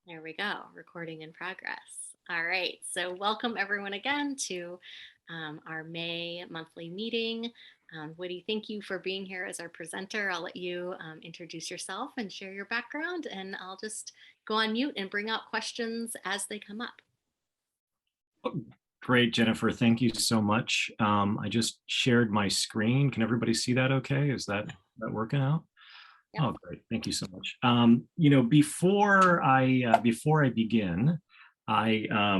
There we go, recording in progress. All right, so welcome everyone again to our May monthly meeting. Woody, thank you for being here as our presenter. I'll let you introduce yourself and share your background, and I'll just go on mute and bring out questions as they come up. Great, Jennifer. Thank you so much. I just shared my screen. Can everybody see that okay? Is that working out? Yep. Oh, great. Thank you so much. Before I begin, I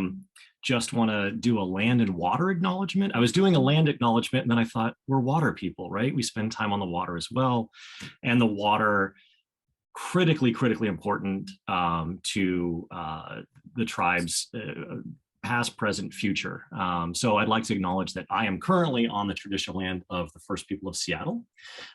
just want to do a land and water acknowledgement. I was doing a land acknowledgement, and then I thought, we're water people, right? We spend time on the water as well. And the water, critically important to the tribe's past, present, future. So I'd like to acknowledge that I am currently on the traditional land of the first people of Seattle,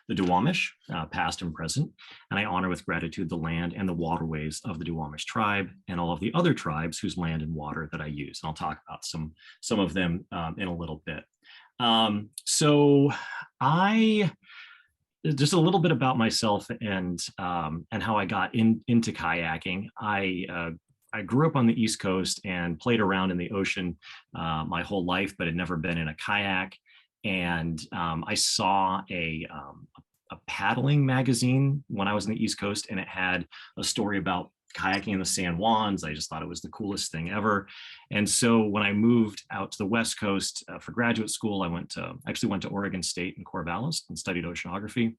the Duwamish, past and present, and I honor with gratitude the land and the waterways of the Duwamish tribe and all of the other tribes whose land and water that I use. And I'll talk about some of them in a little bit. So I just a little bit about myself and how I got into kayaking. I grew up on the East Coast and played around in the ocean my whole life, but had never been in a kayak. And I saw a paddling magazine when I was in the East Coast, and it had a story about kayaking in the San Juans. I just thought it was the coolest thing ever. And so when I moved out to the West Coast for graduate school, I actually went to Oregon State in Corvallis and studied oceanography.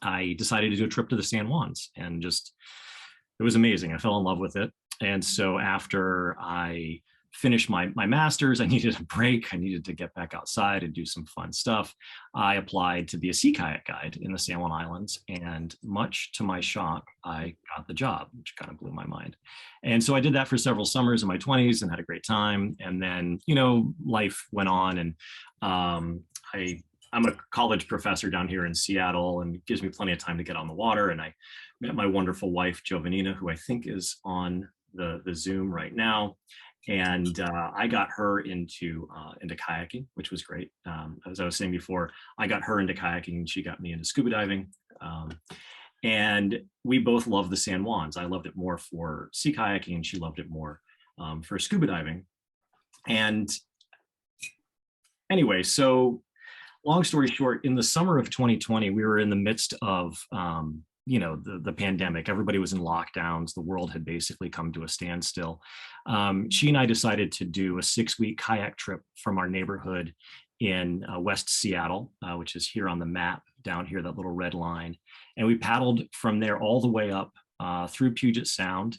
I decided to do a trip to the San Juans, and it was amazing. I fell in love with it. And so after I finished my master's, I needed a break. I needed to get back outside and do some fun stuff. I applied to be a sea kayak guide in the San Juan Islands. And much to my shock, I got the job, which kind of blew my mind. And so I did that for several summers in my 20s and had a great time. And then, life went on, and I'm a college professor down here in Seattle, and it gives me plenty of time to get on the water. And I met my wonderful wife, Jovanina, who I think is on the Zoom right now. And I got her into kayaking, which was great. As I was saying before, I got her into kayaking, and she got me into scuba diving. And we both love the San Juans. I loved it more for sea kayaking, and she loved it more for scuba diving. And anyway, so long story short, in the summer of 2020, we were in the midst of the pandemic. Everybody was in lockdowns. The world had basically come to a standstill. She and I decided to do a 6-week kayak trip from our neighborhood in West Seattle, which is here on the map down here, that little red line. And we paddled from there all the way up through Puget Sound.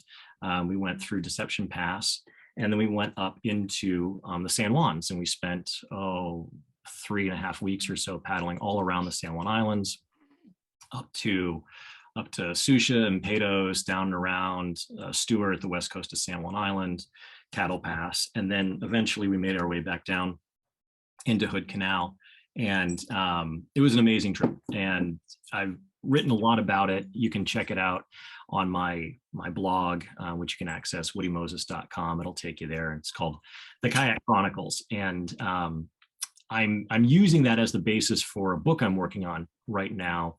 We went through Deception Pass, and then we went up into the San Juans, and we spent 3.5 weeks or so paddling all around the San Juan Islands, up to Sucia and Patos, down and around Stewart, the west coast of San Juan Island, Cattle Pass, and then eventually we made our way back down into Hood Canal. And it was an amazing trip, and I've written a lot about it. You can check it out on my blog, which you can access, woodymoses.com. It'll take you there. It's called the Kayak Chronicles, and I'm using that as the basis for a book I'm working on right now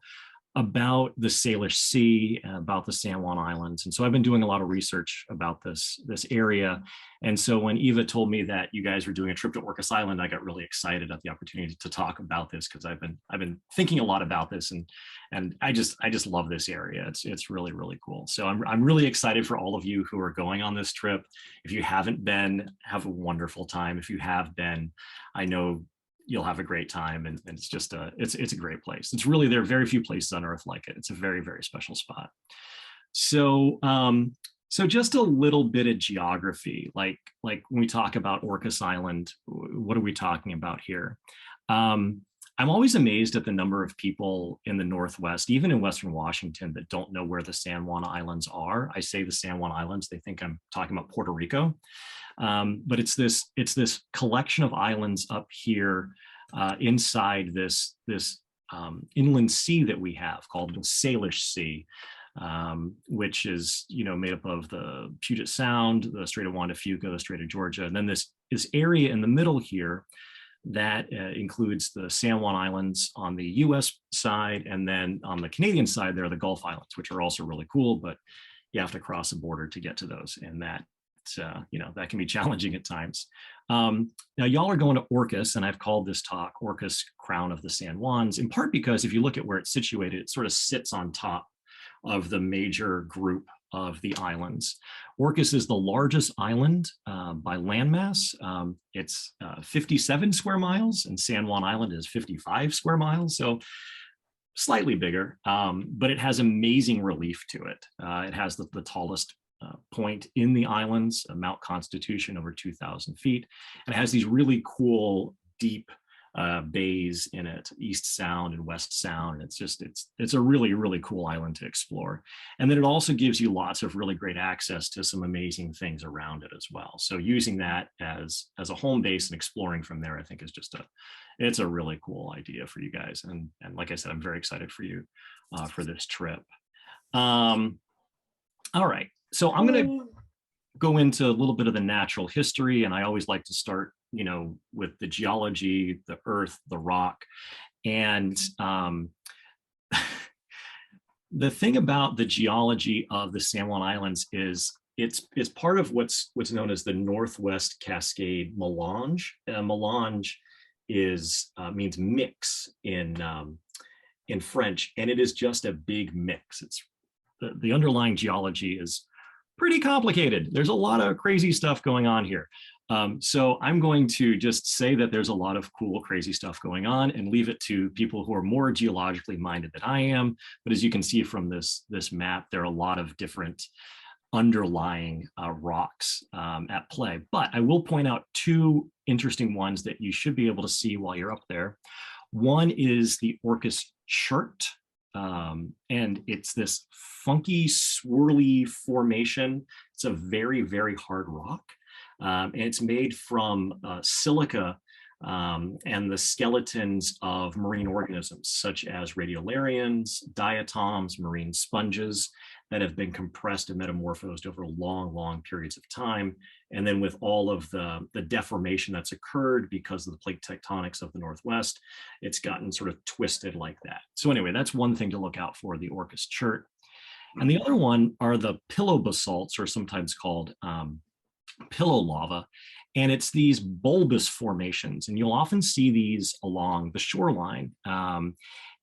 about the Salish Sea, about the San Juan Islands. And so I've been doing a lot of research about this area. And so when Eva told me that you guys were doing a trip to Orcas Island, I got really excited at the opportunity to talk about this, because I've been thinking a lot about this, and I just love this area. It's really, really cool. So I'm really excited for all of you who are going on this trip. If you haven't been, have a wonderful time. If you have been, I know you'll have a great time, and it's just it's a great place. It's really, there are very few places on earth like it. It's a very, very special spot. So just a little bit of geography, like when we talk about Orcas Island, what are we talking about here? I'm always amazed at the number of people in the Northwest, even in Western Washington, that don't know where the San Juan Islands are. I say the San Juan Islands, they think I'm talking about Puerto Rico. But it's this collection of islands up here inside this inland sea that we have called the Salish Sea, which is made up of the Puget Sound, the Strait of Juan de Fuca, the Strait of Georgia, and then this area in the middle here that includes the San Juan Islands on the U.S. side, and then on the Canadian side there are the Gulf Islands, which are also really cool, but you have to cross a border to get to those, and that that can be challenging at times. Now y'all are going to Orcas, and I've called this talk Orcas Crown of the San Juans, in part because if you look at where it's situated, it sort of sits on top of the major group of the islands. Orcas is the largest island by landmass. It's 57 square miles, and San Juan Island is 55 square miles, so slightly bigger, but it has amazing relief to it. It has the tallest point in the islands, Mount Constitution, over 2,000 feet. And it has these really cool, deep bays in it, East Sound and West Sound. It's a really, really cool island to explore. And then it also gives you lots of really great access to some amazing things around it as well. So using that as a home base and exploring from there, I think is it's a really cool idea for you guys. And like I said, I'm very excited for you for this trip. All right. So I'm going to go into a little bit of the natural history, and I always like to start, with the geology, the earth, the rock. And the thing about the geology of the San Juan Islands is it's part of what's known as the Northwest Cascade Melange. Melange means mix in French, and it is just a big mix. It's the underlying geology is pretty complicated. There's a lot of crazy stuff going on here. So I'm going to just say that there's a lot of cool, crazy stuff going on, and leave it to people who are more geologically minded than I am. But as you can see from this map, there are a lot of different underlying rocks at play. But I will point out two interesting ones that you should be able to see while you're up there. One is the Orcas Chert, and it's this funky, swirly formation. It's a very, very hard rock. And it's made from silica and the skeletons of marine organisms, such as radiolarians, diatoms, marine sponges that have been compressed and metamorphosed over long, long periods of time. And then with all of the deformation that's occurred because of the plate tectonics of the Northwest, it's gotten sort of twisted like that. So anyway, that's one thing to look out for, the Orcas Chert. And the other one are the pillow basalts, or sometimes called pillow lava. And it's these bulbous formations, and you'll often see these along the shoreline.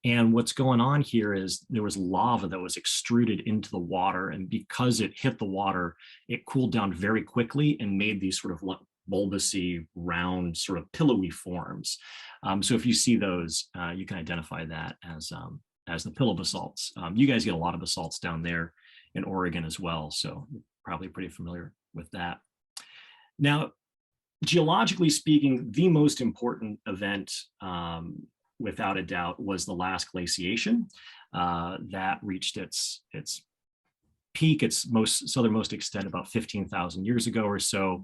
And what's going on here is there was lava that was extruded into the water, and because it hit the water, it cooled down very quickly and made these sort of bulbousy, round, sort of pillowy forms. So if you see those, you can identify that as the pillow basalts. You guys get a lot of basalts down there in Oregon as well, so you're probably pretty familiar with that. Now, geologically speaking, the most important event, without a doubt, was the last glaciation that reached its peak, its southernmost extent, about 15,000 years ago or so.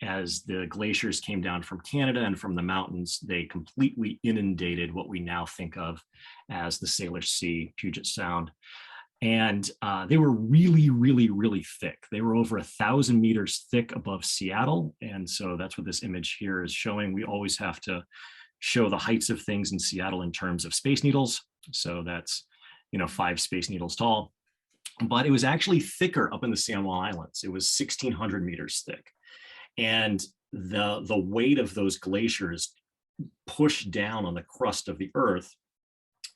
As the glaciers came down from Canada and from the mountains, they completely inundated what we now think of as the Salish Sea, Puget Sound. And they were really, really, really thick. They were over 1,000 meters thick above Seattle. And so that's what this image here is showing. We always have to show the heights of things in Seattle in terms of space needles. So that's, 5 space needles tall. But it was actually thicker up in the San Juan Islands. It was 1,600 meters thick. And the weight of those glaciers pushed down on the crust of the Earth.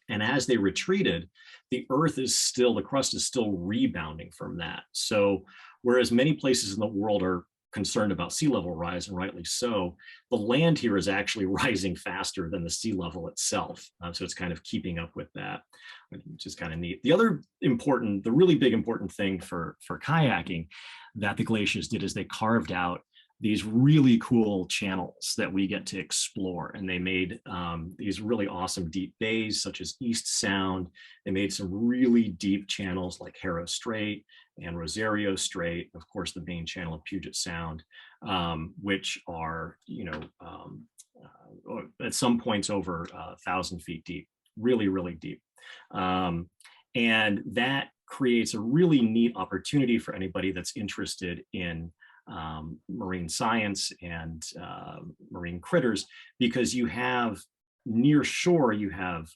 And as they retreated, the crust is still rebounding from that. So whereas many places in the world are concerned about sea level rise, and rightly so, the land here is actually rising faster than the sea level itself. So it's kind of keeping up with that, which is kind of neat. The really big important thing for kayaking that the glaciers did is they carved out these really cool channels that we get to explore. And they made these really awesome deep bays, such as East Sound. They made some really deep channels like Harrow Strait and Rosario Strait, of course, the main channel of Puget Sound, which are, at some points over 1,000 feet deep, really, really deep. And that creates a really neat opportunity for anybody that's interested in marine science and marine critters, because you have near shore, you have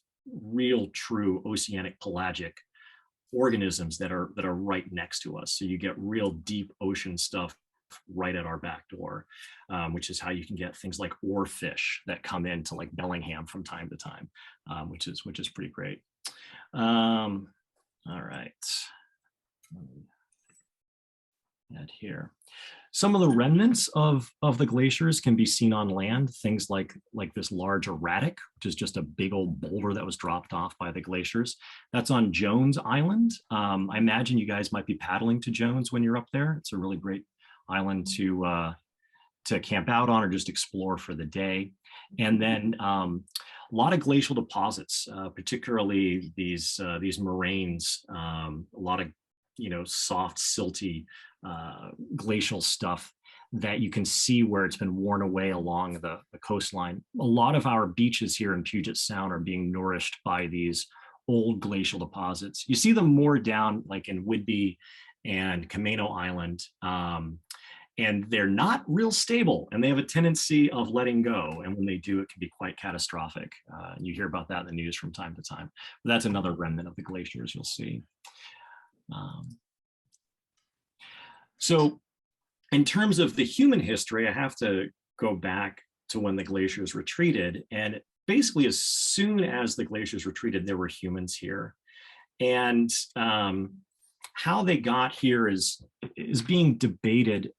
real true oceanic pelagic organisms that are right next to us. So you get real deep ocean stuff right at our back door, which is how you can get things like oarfish that come into like Bellingham from time to time, which is pretty great. All right. Add here. Some of the remnants of the glaciers can be seen on land, things like this large erratic, which is just a big old boulder that was dropped off by the glaciers. That's on Jones Island. I imagine you guys might be paddling to Jones when you're up there. It's a really great island to camp out on or just explore for the day. And then a lot of glacial deposits, particularly these moraines, a lot of soft, silty glacial stuff that you can see where it's been worn away along the coastline. A lot of our beaches here in Puget Sound are being nourished by these old glacial deposits. You see them more down like in Whidbey and Camano Island. And they're not real stable, and they have a tendency of letting go. And when they do, it can be quite catastrophic. And you hear about that in the news from time to time. But that's another remnant of the glaciers you'll see. So in terms of the human history, I have to go back to when the glaciers retreated. And basically, as soon as the glaciers retreated, there were humans here. And how they got here is being debated.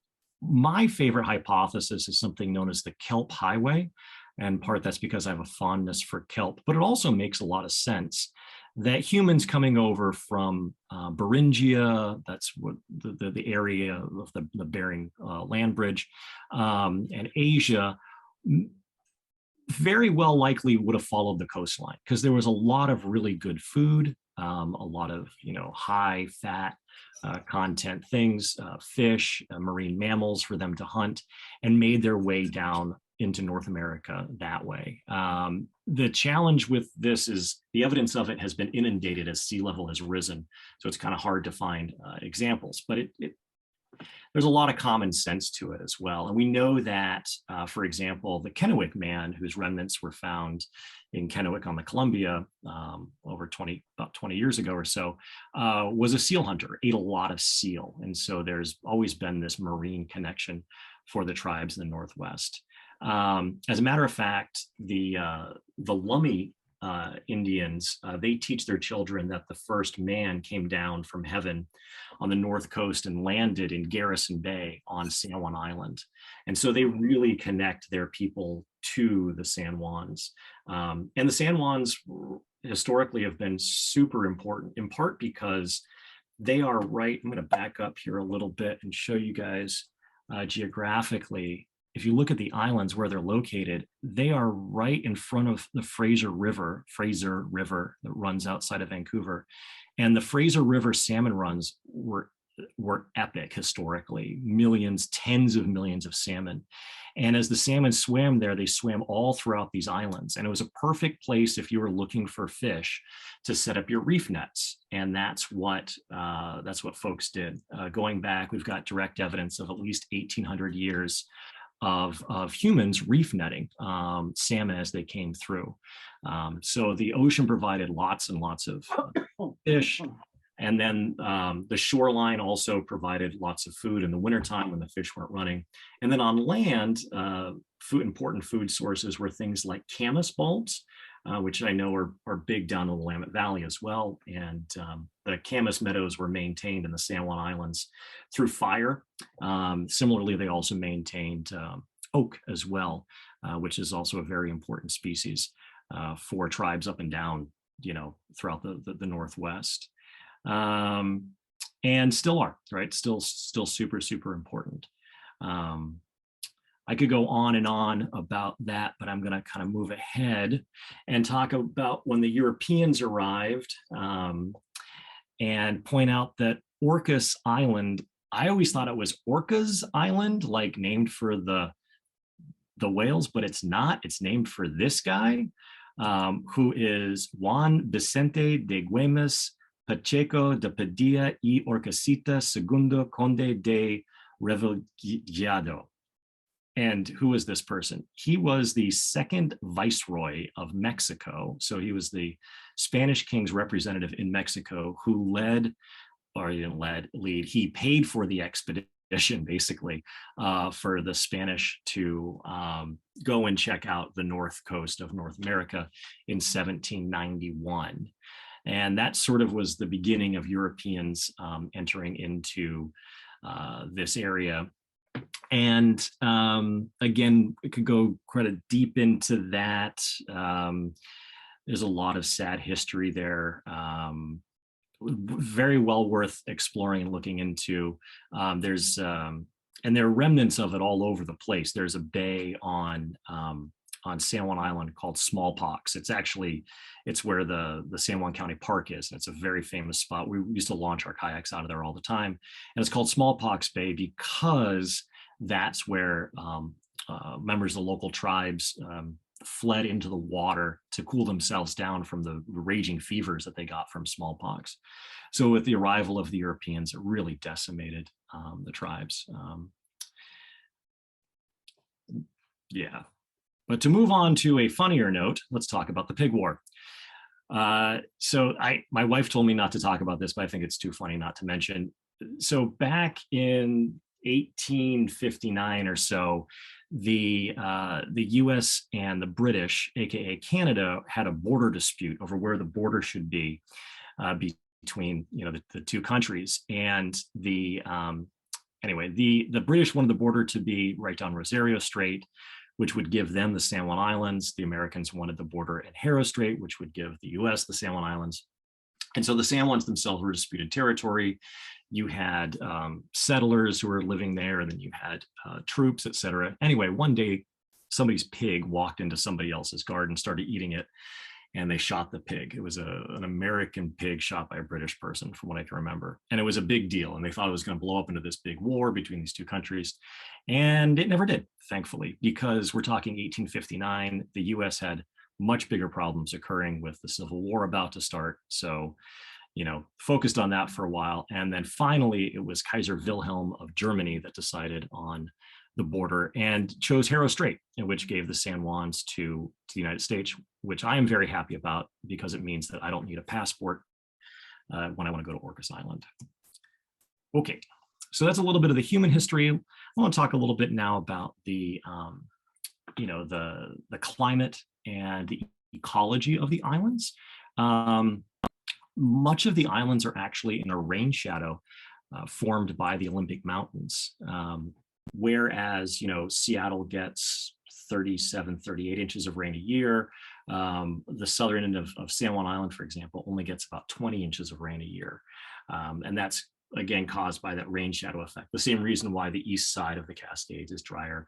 My favorite hypothesis is something known as the Kelp Highway. And part that's because I have a fondness for kelp, but it also makes a lot of sense that humans coming over from Beringia, that's what the area of the Bering land bridge, and Asia, very well likely would have followed the coastline because there was a lot of really good food, a lot of high fat content things, fish, marine mammals for them to hunt, and made their way down into North America that way. The challenge with this is the evidence of it has been inundated as sea level has risen. So it's kind of hard to find examples, but there's a lot of common sense to it as well. And we know that, for example, the Kennewick man, whose remnants were found in Kennewick on the Columbia about 20 years ago or so, was a seal hunter, ate a lot of seal. And so there's always been this marine connection for the tribes in the Northwest. As a matter of fact, the Lummi Indians, they teach their children that the first man came down from heaven on the North Coast and landed in Garrison Bay on San Juan Island. And so they really connect their people to the San Juans. And the San Juans historically have been super important, in part because they are right. I'm going to back up here a little bit and show you guys geographically. If you look at the islands where they're located, they are right in front of the Fraser River that runs outside of Vancouver. And the Fraser River salmon runs were epic historically, millions, tens of millions of salmon. And as the salmon swam there, they swam all throughout these islands. And it was a perfect place if you were looking for fish to set up your reef nets. And that's what folks did. Going back, we've got direct evidence of at least 1,800 years of humans reef netting salmon as they came through. So the ocean provided lots and lots of fish. And then the shoreline also provided lots of food in the wintertime when the fish weren't running. And then on land, important food sources were things like camas bulbs, which I know are big down in the Willamette Valley as well. And the camas meadows were maintained in the San Juan Islands through fire. Similarly, they also maintained oak as well, which is also a very important species for tribes up and down, throughout the Northwest. And still are, right? Still super, super important. I could go on and on about that, but I'm going to kind of move ahead and talk about when the Europeans arrived, and point out that Orcas Island, I always thought it was Orcas Island, like named for the whales, but it's not. It's named for this guy, who is Juan Vicente de Güemes Pacheco de Padilla y Orcasita Segundo Conde de Revelado. And who is this person? He was the second viceroy of Mexico. So he was the Spanish king's representative in Mexico, who led, or he didn't lead, he paid for the expedition basically for the Spanish to go and check out the north coast of North America in 1791. And that sort of was the beginning of Europeans entering into this area. And again, it could go quite deep into that. There's a lot of sad history there. Very well worth exploring and looking into. And there are remnants of it all over the place. There's a bay on San Juan Island called Smallpox. It's where the San Juan County Park is. And it's a very famous spot. We used to launch our kayaks out of there all the time. And it's called Smallpox Bay because that's where members of the local tribes fled into the water to cool themselves down from the raging fevers that they got from smallpox. So with the arrival of the Europeans, it really decimated the tribes. Yeah. But to move on to a funnier note, let's talk about the pig war. So my wife told me not to talk about this, but I think it's too funny not to mention. So back in 1859 or so, the U.S. and the British, aka Canada, had a border dispute over where the border should be between the two countries. And the British wanted the border to be right down Rosario Strait, which would give them the San Juan Islands. The Americans wanted the border at Haro Strait, which would give the U.S. the San Juan Islands. And so the San Juans themselves were disputed territory. You had settlers who were living there, and then you had troops, et cetera. Anyway, one day, somebody's pig walked into somebody else's garden, started eating it, and they shot the pig. It was an American pig shot by a British person, from what I can remember. And it was a big deal, and they thought it was going to blow up into this big war between these two countries. And it never did, thankfully, because we're talking 1859. The U.S. had much bigger problems occurring with the Civil War about to start. So, focused on that for a while. And then finally, it was Kaiser Wilhelm of Germany that decided on the border and chose Haro Strait, which gave the San Juans to the United States, which I am very happy about because it means that I don't need a passport when I want to go to Orcas Island. Okay, so that's a little bit of the human history. I want to talk a little bit now about the climate and the ecology of the islands. Much of the islands are actually in a rain shadow formed by the Olympic Mountains. Whereas, Seattle gets 37, 38 inches of rain a year. The southern end of San Juan Island, for example, only gets about 20 inches of rain a year. And that's, again, caused by that rain shadow effect. The same reason why the east side of the Cascades is drier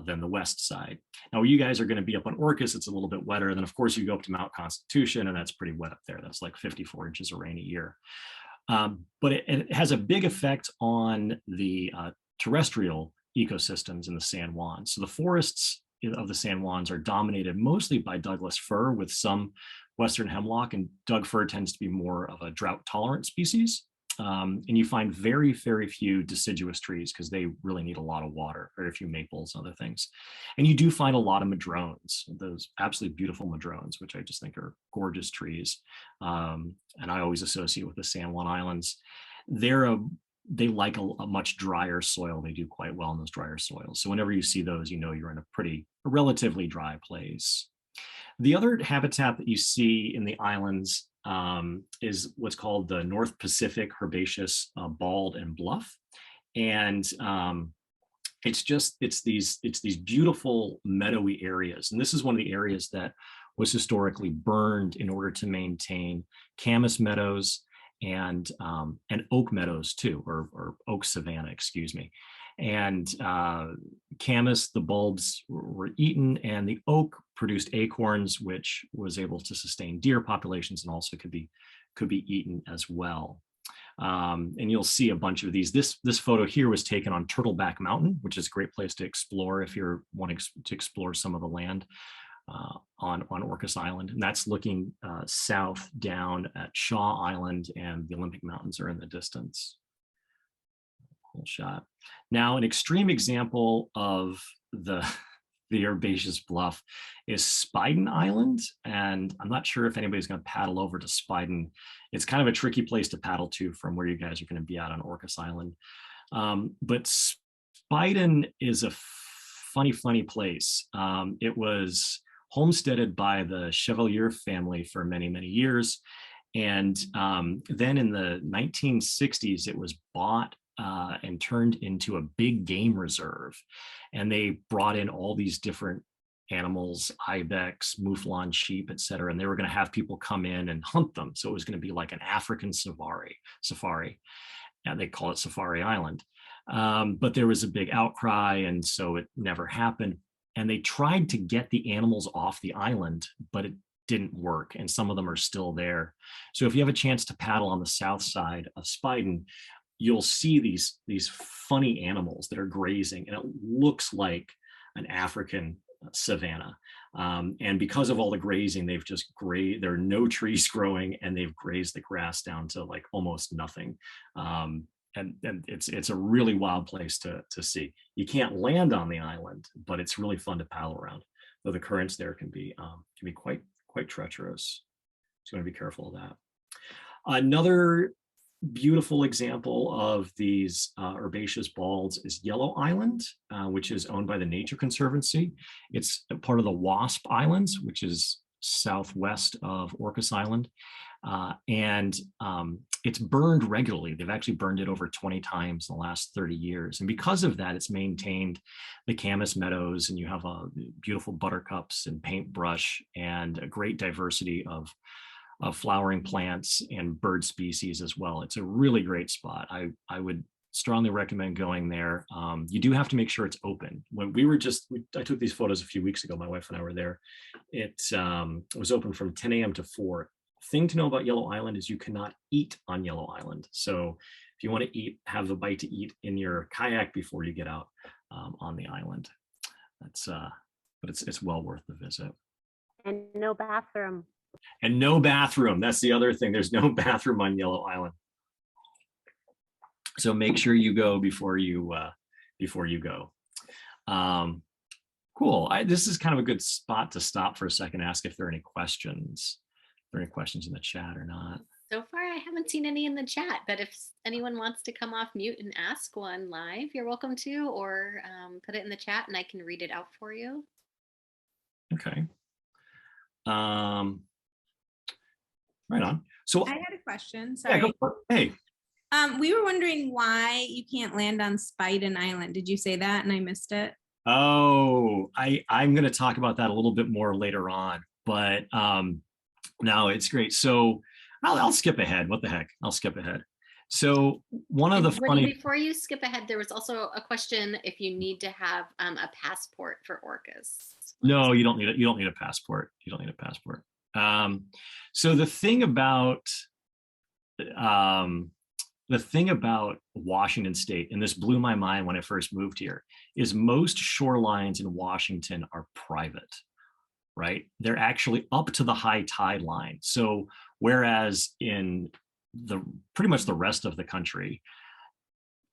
than the west side. Now, you guys are going to be up on Orcas, it's a little bit wetter. Then, of course, you go up to Mount Constitution, and that's pretty wet up there. That's like 54 inches of rain a year. But it has a big effect on the terrestrial ecosystems in the San Juan. So the forests of the San Juans are dominated mostly by Douglas fir with some western hemlock, and Doug fir tends to be more of a drought tolerant species. And you find very, very few deciduous trees because they really need a lot of water, very few maples and other things. And you do find a lot of madrones, those absolutely beautiful madrones, which I just think are gorgeous trees. And I always associate with the San Juan Islands. They like a much drier soil. They do quite well in those drier soils. So whenever you see those, you're in a relatively dry place. The other habitat that you see in the islands is what's called the North Pacific herbaceous bald and bluff. And it's these beautiful meadowy areas. And this is one of the areas that was historically burned in order to maintain camas meadows and oak meadows too, or oak savanna, excuse me. And camas, the bulbs were eaten, and the oak produced acorns, which was able to sustain deer populations and also could be eaten as well. And you'll see a bunch of these. This photo here was taken on Turtleback Mountain, which is a great place to explore if you're wanting to explore some of the land on Orcas Island. And that's looking south down at Shaw Island, and the Olympic Mountains are in the distance. Cool shot. Now, an extreme example of the the herbaceous bluff is Spiden Island. And I'm not sure if anybody's going to paddle over to Spiden. It's kind of a tricky place to paddle to from where you guys are going to be out on Orcas Island. But Spiden is a funny place. It was homesteaded by the Chevalier family for many years. And then in the 1960s, it was bought and turned into a big game reserve. And they brought in all these different animals, ibex, mouflon sheep, et cetera. And they were going to have people come in and hunt them. So it was going to be like an African safari. And they call it Safari Island. But there was a big outcry, and so it never happened. And they tried to get the animals off the island, but it didn't work, and some of them are still there. So if you have a chance to paddle on the south side of Spiden, you'll see these funny animals that are grazing, and it looks like an African savanna. And because of all the grazing, they've just there are no trees growing, and they've grazed the grass down to like almost nothing. And it's a really wild place to see. You can't land on the island, but it's really fun to paddle around. Though the currents there can be quite treacherous. So you want to be careful of that. Another beautiful example of these herbaceous balds is Yellow Island, which is owned by the Nature Conservancy. It's part of the Wasp Islands, which is southwest of Orcas Island. And it's burned regularly. They've actually burned it over 20 times in the last 30 years. And because of that, it's maintained the camas meadows, and you have beautiful buttercups and paintbrush and a great diversity of flowering plants and bird species as well. It's a really great spot. I would strongly recommend going there. You do have to make sure it's open. When I took these photos a few weeks ago, my wife and I were there. It was open from 10 a.m. to 4. Thing to know about Yellow Island is you cannot eat on Yellow Island. So if you want to eat, have a bite to eat in your kayak before you get out on the island. But it's well worth the visit. And no bathroom. And no bathroom. That's the other thing. There's no bathroom on Yellow Island. So make sure you go before you go. Cool. This is kind of a good spot to stop for a second, ask if there are any questions. Are there any questions in the chat or not? So far, I haven't seen any in the chat, but if anyone wants to come off mute and ask one live, you're welcome to, or put it in the chat and I can read it out for you. Okay. Right on. So I had a question. Sorry. Yeah, go for it. Hey. We were wondering why you can't land on Spiden Island. Did you say that and I missed it? Oh, I'm going to talk about that a little bit more later on, but no, it's great. So I'll skip ahead. What the heck? I'll skip ahead. So one of the before you skip ahead, there was also a question if you need to have a passport for orcas. No, you don't need it. You don't need a passport. You don't need a passport. So the thing about Washington State, and this blew my mind when I first moved here, is most shorelines in Washington are private, right? They're actually up to the high tide line. So whereas in pretty much the rest of the country,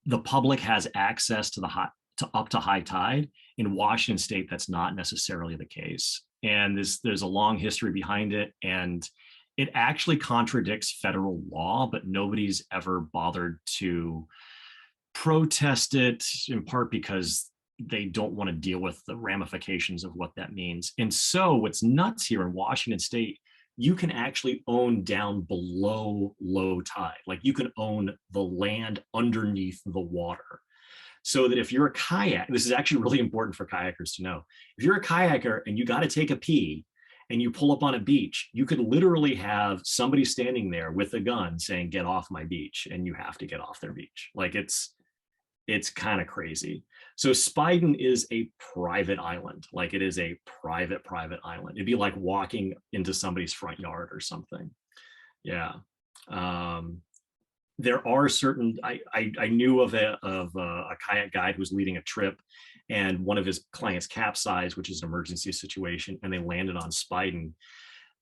the public has access to up to high tide, in Washington State, that's not necessarily the case. And there's a long history behind it, and it actually contradicts federal law, but nobody's ever bothered to protest it, in part because they don't want to deal with the ramifications of what that means. And so what's nuts here in Washington State, you can actually own down below low tide. Like you can own the land underneath the water. So that if you're a kayak, this is actually really important for kayakers to know. If you're a kayaker and you got to take a pee and you pull up on a beach, you could literally have somebody standing there with a gun saying, "Get off my beach," and you have to get off their beach. Like it's kind of crazy. So Spiden is a private island. Like it is a private island. It'd be like walking into somebody's front yard or something. Yeah. There are certain, I knew of a kayak guide who was leading a trip, and one of his clients capsized, which is an emergency situation, and they landed on Spiden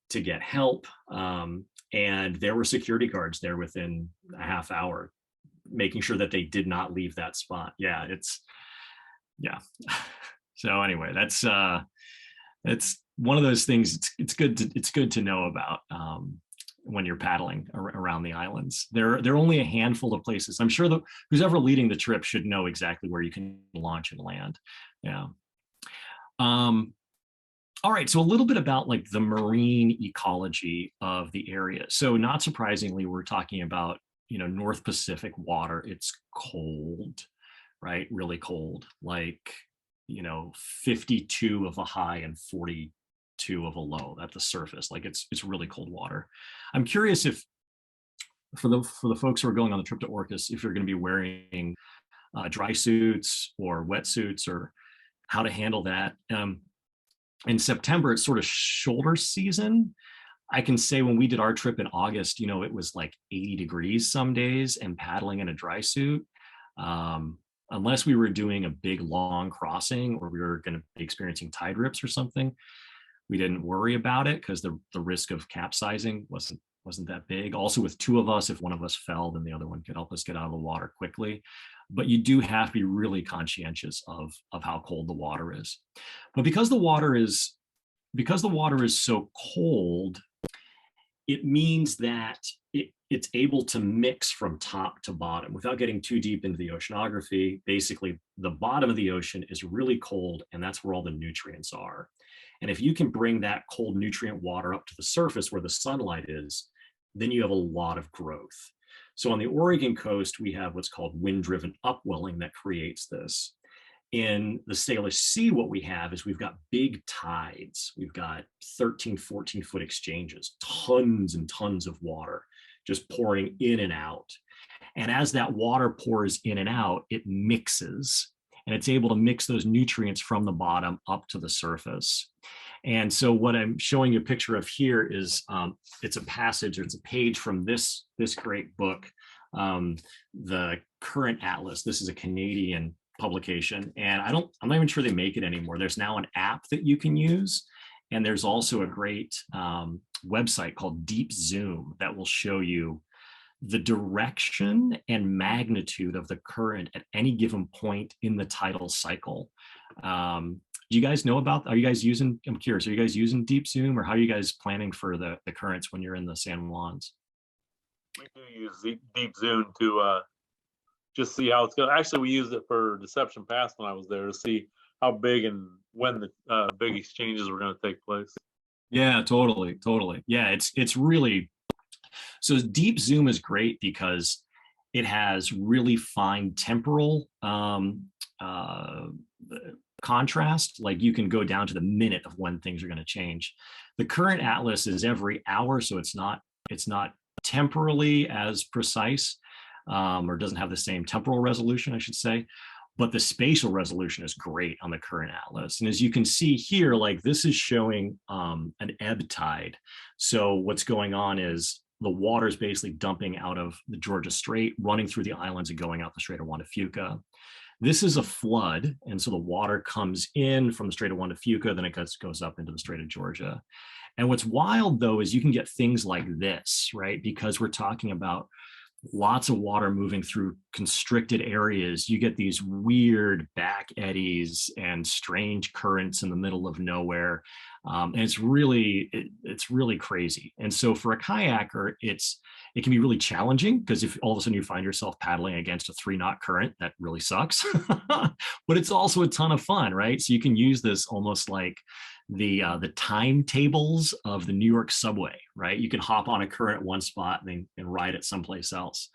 to get help. And there were security guards there within a half hour, making sure that they did not leave that spot. Yeah, So anyway, that's one of those things. It's good to know about when you're paddling around the islands. There are only a handful of places. I'm sure who's ever leading the trip should know exactly where you can launch and land. Yeah. All right, so a little bit about like the marine ecology of the area. So not surprisingly, we're talking about, North Pacific water. It's cold, right? Really cold, like, 52 of a high and 42 of a low at the surface. Like it's really cold water. I'm curious if for the folks who are going on the trip to Orcas, if you're going to be wearing dry suits or wetsuits or how to handle that. In September, it's sort of shoulder season. I can say when we did our trip in August, it was like 80 degrees some days and paddling in a dry suit. Unless we were doing a big long crossing or we were going to be experiencing tide rips or something, we didn't worry about it because the risk of capsizing wasn't that big. Also with two of us, if one of us fell, then the other one could help us get out of the water quickly. But you do have to be really conscientious of how cold the water is. But because the water is so cold, it means that it's able to mix from top to bottom without getting too deep into the oceanography. Basically, the bottom of the ocean is really cold, and that's where all the nutrients are. And if you can bring that cold nutrient water up to the surface where the sunlight is, then you have a lot of growth. So on the Oregon coast, we have what's called wind-driven upwelling that creates this. In the Salish Sea, what we have is we've got big tides. We've got 13, 14-foot exchanges, tons and tons of water just pouring in and out. And as that water pours in and out, it mixes, and it's able to mix those nutrients from the bottom up to the surface. And so what I'm showing you a picture of here is it's a passage, or it's a page from this great book, the Current Atlas. This is a Canadian publication, and I'm not even sure they make it anymore. There's now an app that you can use, and there's also a great website called Deep Zoom that will show you the direction and magnitude of the current at any given point in the tidal cycle. Do you guys know about, I'm curious, are you guys using Deep Zoom, or how are you guys planning for the currents when you're in the San Juans? We do use Deep Zoom to just see how it's going. Actually, we used it for Deception Pass when I was there to see how big and when the big exchanges were going to take place. Yeah, totally. Yeah, it's really, so Deep Zoom is great because it has really fine temporal contrast. Like you can go down to the minute of when things are going to change. The Current Atlas is every hour, so it's not temporally as precise, or doesn't have the same temporal resolution, I should say. But the spatial resolution is great on the Current Atlas. And as you can see here, like this is showing an ebb tide. So what's going on is the water is basically dumping out of the Georgia Strait, running through the islands and going out the Strait of Juan de Fuca. This is a flood, and so the water comes in from the Strait of Juan de Fuca, then it goes up into the Strait of Georgia. And what's wild, though, is you can get things like this, right? Because we're talking about lots of water moving through constricted areas. You get these weird back eddies and strange currents in the middle of nowhere. And it's really crazy. And so for a kayaker, it can be really challenging, because if all of a sudden you find yourself paddling against a 3-knot current, that really sucks. But it's also a ton of fun, right? So you can use this almost like the timetables of the New York subway, right? You can hop on a current at one spot and ride it someplace else.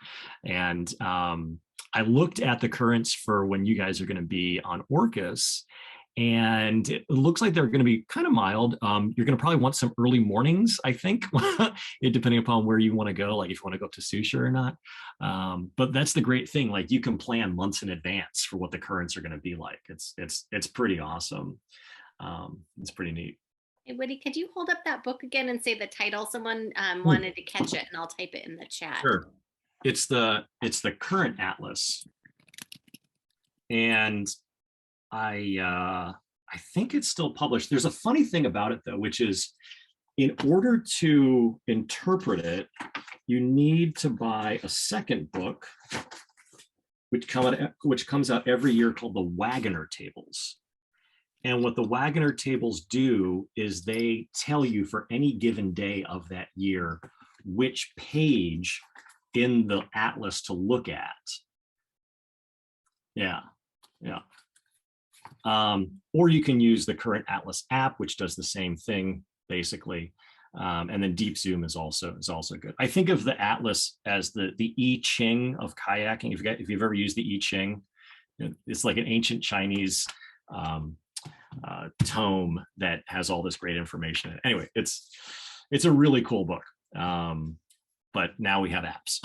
And I looked at the currents for when you guys are going to be on Orcas, and it looks like they're going to be kind of mild. You're going to probably want some early mornings, I think, depending upon where you want to go, like if you want to go up to Sucia or not. But that's the great thing. Like you can plan months in advance for what the currents are going to be like. It's pretty awesome. It's pretty neat. Hey, Woody, could you hold up that book again and say the title? Someone wanted to catch it, and I'll type it in the chat. Sure. It's the Current Atlas, and I think it's still published. There's a funny thing about it, though, which is in order to interpret it, you need to buy a second book, which comes out every year, called the Wagoner Tables. And what the Wagoner tables do is they tell you for any given day of that year which page in the atlas to look at. Yeah, yeah. Or you can use the current Atlas app, which does the same thing basically. And then Deep Zoom is also good. I think of the Atlas as the I Ching of kayaking. If you've ever used the I Ching, it's like an ancient Chinese tome that has all this great information in it. Anyway, it's a really cool book. But now we have apps.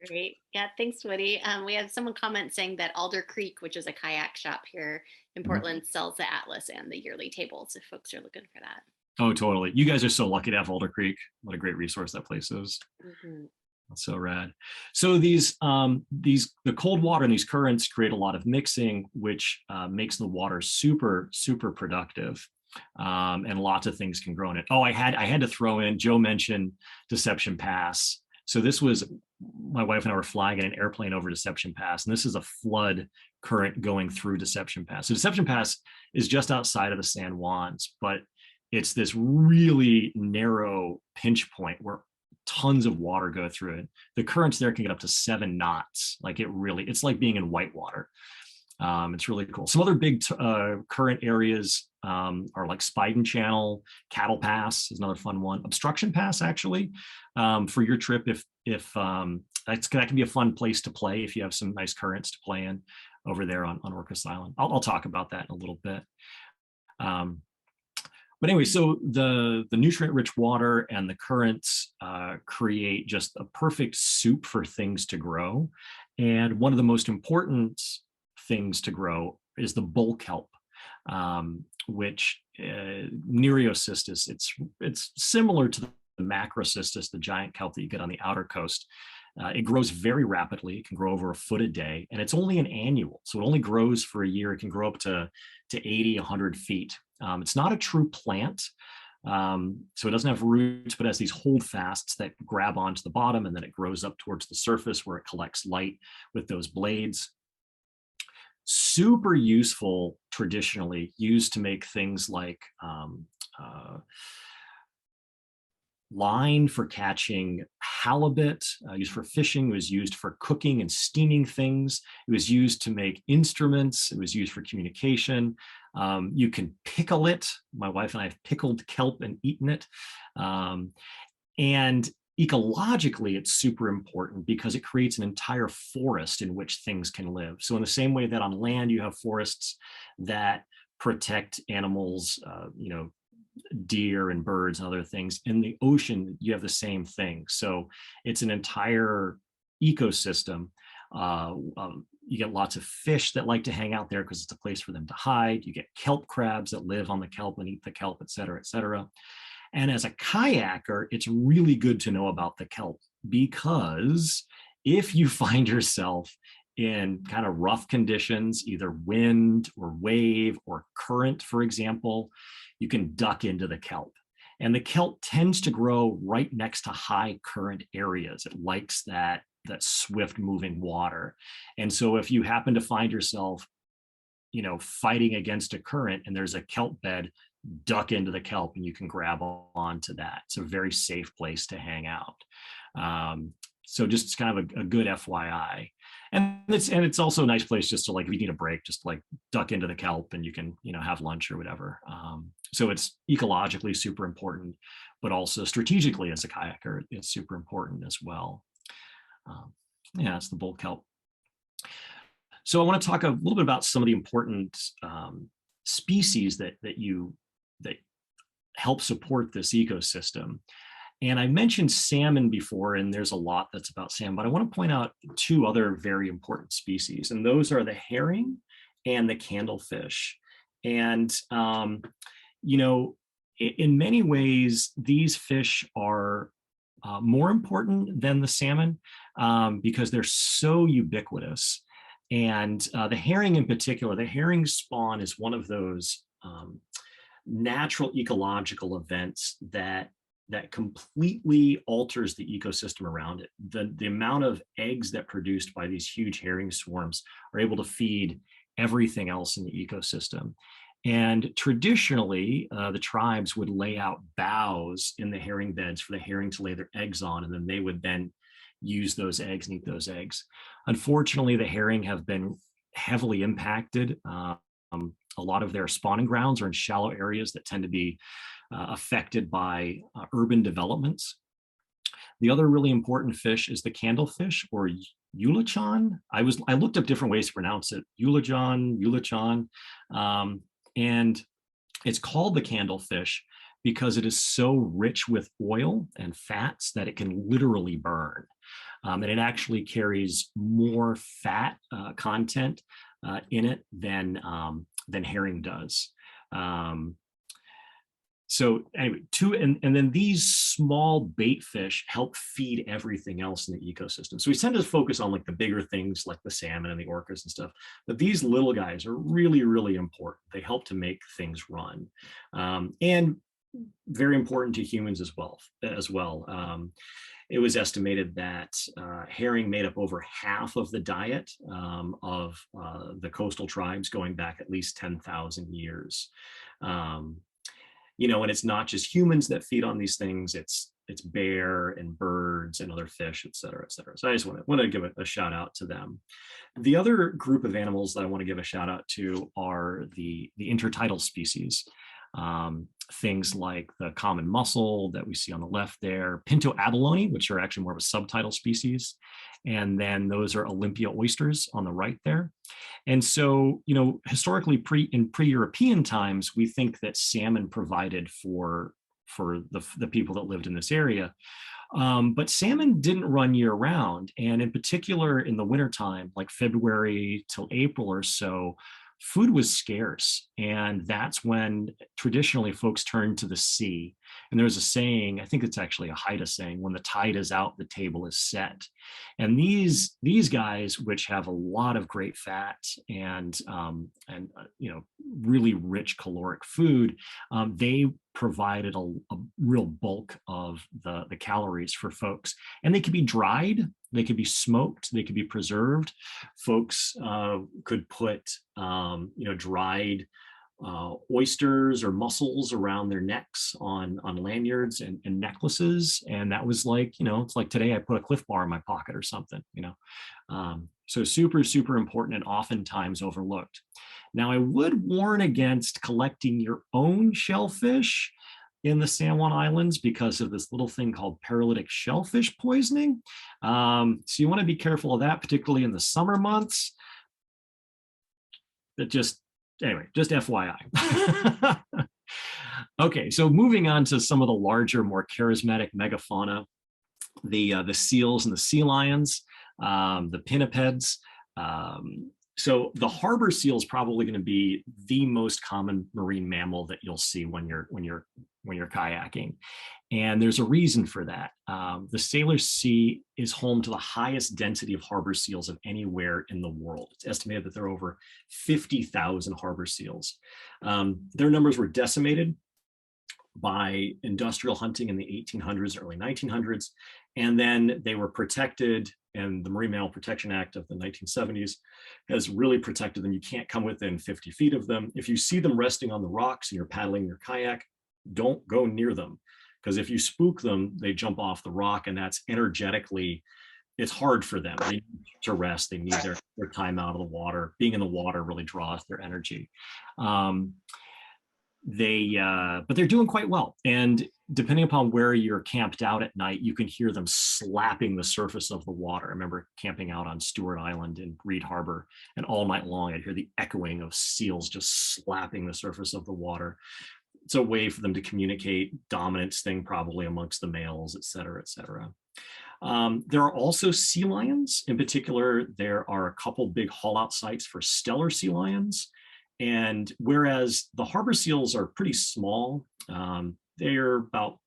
Great. Yeah, thanks, Woody. We have someone comment saying that Alder Creek, which is a kayak shop here in Portland, sells the atlas and the yearly tables if folks are looking for that. Oh, totally. You guys are so lucky to have Alder Creek. What a great resource that place is. Mm-hmm. That's so rad. So the cold water and these currents create a lot of mixing, which makes the water super, super productive. And lots of things can grow in it. Oh, I had to throw in, Joe mentioned Deception Pass. So this was, my wife and I were flying in an airplane over Deception Pass, and this is a flood current going through Deception Pass. So Deception Pass is just outside of the San Juans, but it's this really narrow pinch point where tons of water go through it. The currents there can get up to 7 knots. Like it's like being in whitewater. It's really cool. Some other big current areas are like Spiden Channel, Cattle Pass is another fun one. Obstruction Pass, actually, for your trip, if that can be a fun place to play if you have some nice currents to play in over there on Orcas Island. I'll talk about that in a little bit. But anyway, so the nutrient-rich water and the currents create just a perfect soup for things to grow. And one of the most important things to grow is the Bulk Kelp, which Nereocystis, it's similar to the Macrocystis, the giant kelp that you get on the outer coast. It grows very rapidly. It can grow over 1 foot a day, and it's only an annual. So it only grows for a year. It can grow up to 80, 100 feet. It's not a true plant. So it doesn't have roots, but has these holdfasts that grab onto the bottom, and then it grows up towards the surface where it collects light with those blades. Super useful, traditionally used to make things like line for catching halibut, used for fishing. It was used for cooking and steaming things. It was used to make instruments. It was used for communication. You can pickle it. My wife and I have pickled kelp and eaten it. And ecologically, it's super important because it creates an entire forest in which things can live. So in the same way that on land, you have forests that protect animals, deer and birds and other things. In the ocean, you have the same thing. So it's an entire ecosystem. You get lots of fish that like to hang out there because it's a place for them to hide. You get kelp crabs that live on the kelp and eat the kelp, et cetera, et cetera. And as a kayaker, it's really good to know about the kelp, because if you find yourself in kind of rough conditions, either wind or wave or current, for example, you can duck into the kelp. And the kelp tends to grow right next to high current areas. It likes that swift moving water. And so if you happen to find yourself, fighting against a current and there's a kelp bed, duck into the kelp and you can grab onto that. It's a very safe place to hang out. So just kind of a good FYI. And it's also a nice place just to, like, if you need a break, just like duck into the kelp and you can, have lunch or whatever. So it's ecologically super important, but also strategically as a kayaker, it's super important as well. It's the Bulk Kelp. So I want to talk a little bit about some of the important species that help support this ecosystem. And I mentioned salmon before, and there's a lot that's about salmon, but I want to point out 2 other very important species, and those are the herring and the candlefish. And, in many ways, these fish are more important than the salmon because they're so ubiquitous. And the herring in particular, the herring spawn is one of those natural ecological events that completely alters the ecosystem around it. The amount of eggs that produced by these huge herring swarms are able to feed everything else in the ecosystem. And traditionally, the tribes would lay out boughs in the herring beds for the herring to lay their eggs on, and then they would then use those eggs and eat those eggs. Unfortunately, the herring have been heavily impacted. A lot of their spawning grounds are in shallow areas that tend to be affected by urban developments. The other really important fish is the candlefish, or eulachon. I looked up different ways to pronounce it. Eulachon. And it's called the candlefish because it is so rich with oil and fats that it can literally burn. And it actually carries more fat content in it than herring does. So anyway, and then these small bait fish help feed everything else in the ecosystem. So we tend to focus on like the bigger things like the salmon and the orcas and stuff, but these little guys are really, really important. They help to make things run, and very important to humans as well. It was estimated that herring made up over half of the diet of the coastal tribes going back at least 10,000 years. And it's not just humans that feed on these things, it's bear and birds and other fish, et cetera, et cetera. So I just want to give a shout out to them. The other group of animals that I want to give a shout out to are the intertidal species. Things like the common mussel that we see on the left there, pinto abalone, which are actually more of a subtidal species. And then those are Olympia oysters on the right there. And so, historically in pre-European times, we think that salmon provided for the people that lived in this area. But salmon didn't run year round. And in particular, in the wintertime, like February till April or so, food was scarce. And that's when traditionally folks turned to the sea. And there's a saying, I think it's actually a Haida saying, when the tide is out, the table is set. And these guys, which have a lot of great fat and really rich caloric food, they provided a real bulk of the calories for folks. And they could be dried, they could be smoked, they could be preserved. Folks could put dried oysters or mussels around their necks on lanyards and necklaces. And that was like, it's like today I put a Cliff Bar in my pocket or something, so super, super important and oftentimes overlooked. Now, I would warn against collecting your own shellfish in the San Juan Islands because of this little thing called paralytic shellfish poisoning. So you want to be careful of that, particularly in the summer months. Just FYI. Okay, so moving on to some of the larger, more charismatic megafauna, the seals and the sea lions, the pinnipeds. So the harbor seal is probably going to be the most common marine mammal that you'll see when you're kayaking. And there's a reason for that. The Sailor Sea is home to the highest density of harbor seals of anywhere in the world. It's estimated that there are over 50,000 harbor seals. Their numbers were decimated by industrial hunting in the 1800s, early 1900s, and then they were protected, and the Marine Mammal Protection Act of the 1970s has really protected them. You can't come within 50 feet of them. If you see them resting on the rocks and you're paddling your kayak, don't go near them, because if you spook them, they jump off the rock, and that's energetically, it's hard for them. They need to rest. They need their time out of the water. Being in the water really draws their energy. But they're doing quite well. And depending upon where you're camped out at night, you can hear them slapping the surface of the water. I remember camping out on Stewart Island in Reed Harbor, and all night long, I'd hear the echoing of seals just slapping the surface of the water. It's a way for them to communicate, dominance thing probably amongst the males, et cetera, et cetera. There are also sea lions. In particular, there are a couple big haul out sites for stellar sea lions. And whereas the harbor seals are pretty small, they're about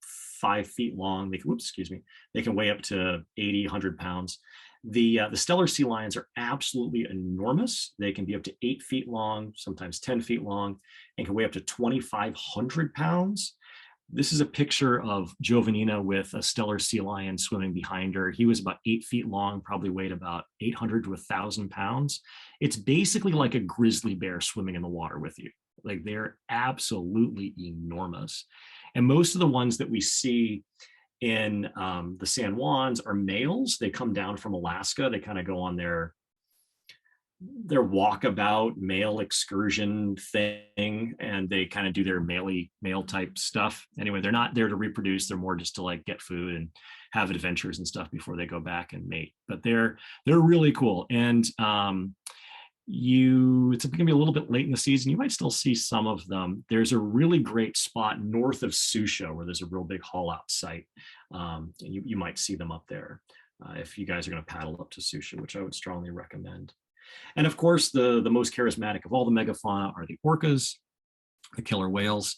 5 feet long. They can weigh up to 80, 100 pounds. The stellar sea lions are absolutely enormous. They can be up to 8 feet long, sometimes 10 feet long, and can weigh up to 2,500 pounds. This is a picture of Jovanina with a stellar sea lion swimming behind her. He was about 8 feet long, probably weighed about 800 to 1,000 pounds. It's basically like a grizzly bear swimming in the water with you. Like they're absolutely enormous. And most of the ones that we see in the San Juans are males. They come down from Alaska. They kind of go on their walkabout male excursion thing, and they kind of do their male type stuff. Anyway, they're not there to reproduce. They're more just to like get food and have adventures and stuff before they go back and mate. But they're really cool. And it's gonna be a little bit late in the season. You might still see some of them. There's a really great spot north of Sucia where there's a real big haul out site. You might see them up there if you guys are going to paddle up to Sucia, which I would strongly recommend. And of course, the most charismatic of all the megafauna are the orcas, the killer whales.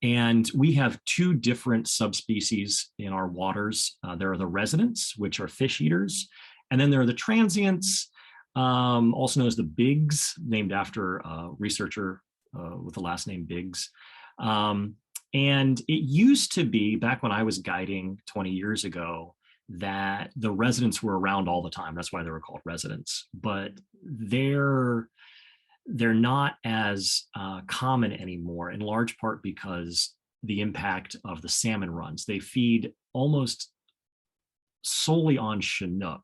And we have 2 different subspecies in our waters. There are the residents, which are fish eaters. And then there are the transients, also known as the bigs, named after a researcher with the last name Biggs. And it used to be, back when I was guiding 20 years ago, that the residents were around all the time. That's why they were called residents. But they're not as common anymore, in large part because the impact of the salmon runs. They feed almost solely on Chinook.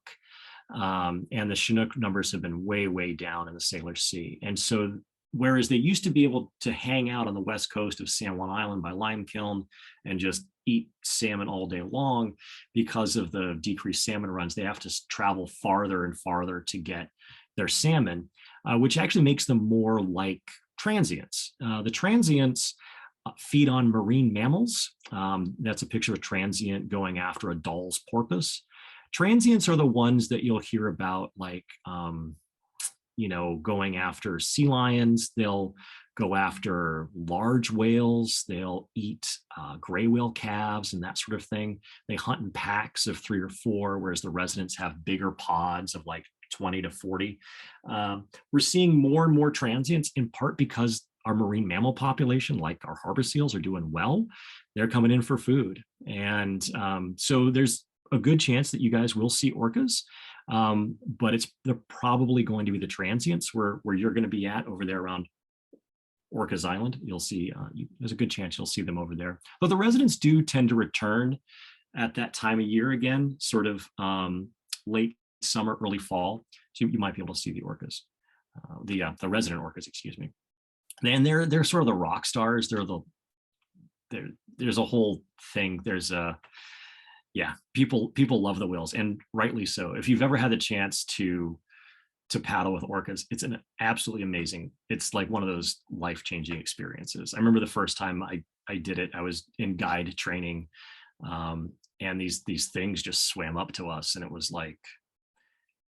And the Chinook numbers have been way, way down in the Sailor Sea. And so whereas they used to be able to hang out on the west coast of San Juan Island by lime kiln and just eat salmon all day long, because of the decreased salmon runs, they have to travel farther and farther to get their salmon, which actually makes them more like transients. The transients feed on marine mammals. That's a picture of a transient going after a Dall's porpoise. Transients are the ones that you'll hear about, like, going after sea lions. They'll go after large whales. They'll eat gray whale calves and that sort of thing. They hunt in packs of 3 or 4, whereas the residents have bigger pods of like 20 to 40. We're seeing more and more transients, in part because our marine mammal population, like our harbor seals, are doing well. They're coming in for food. And so there's a good chance that you guys will see orcas. But they're probably going to be the transients where you're going to be at over there around Orcas Island. You'll see, there's a good chance you'll see them over there. But the residents do tend to return at that time of year again, sort of late summer, early fall. So you might be able to see the orcas, the resident orcas, excuse me. And they're sort of the rock stars. There's a whole thing. People love the whales, and rightly so. If you've ever had the chance to paddle with orcas, it's an absolutely amazing. It's like one of those life-changing experiences. I remember the first time I did it, I was in guide training, and these things just swam up to us, and it was like,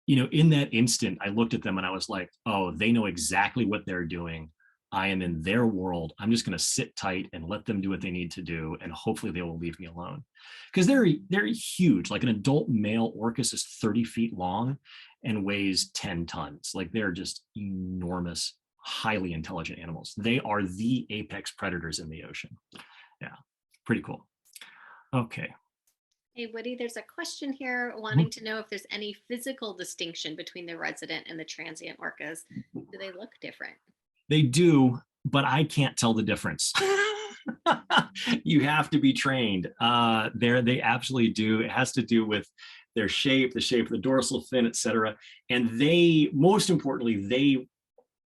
in that instant, I looked at them and I was like, oh, they know exactly what they're doing. I am in their world. I'm just going to sit tight and let them do what they need to do, and hopefully they will leave me alone. Because they're huge. Like an adult male orcas is 30 feet long and weighs 10 tons. Like they're just enormous, highly intelligent animals. They are the apex predators in the ocean. Yeah, pretty cool. Okay. Hey, Woody, there's a question here wanting to know if there's any physical distinction between the resident and the transient orcas. Do they look different? They do, but I can't tell the difference. You have to be trained. They absolutely do. It has to do with their shape, the shape of the dorsal fin, et cetera. And most importantly,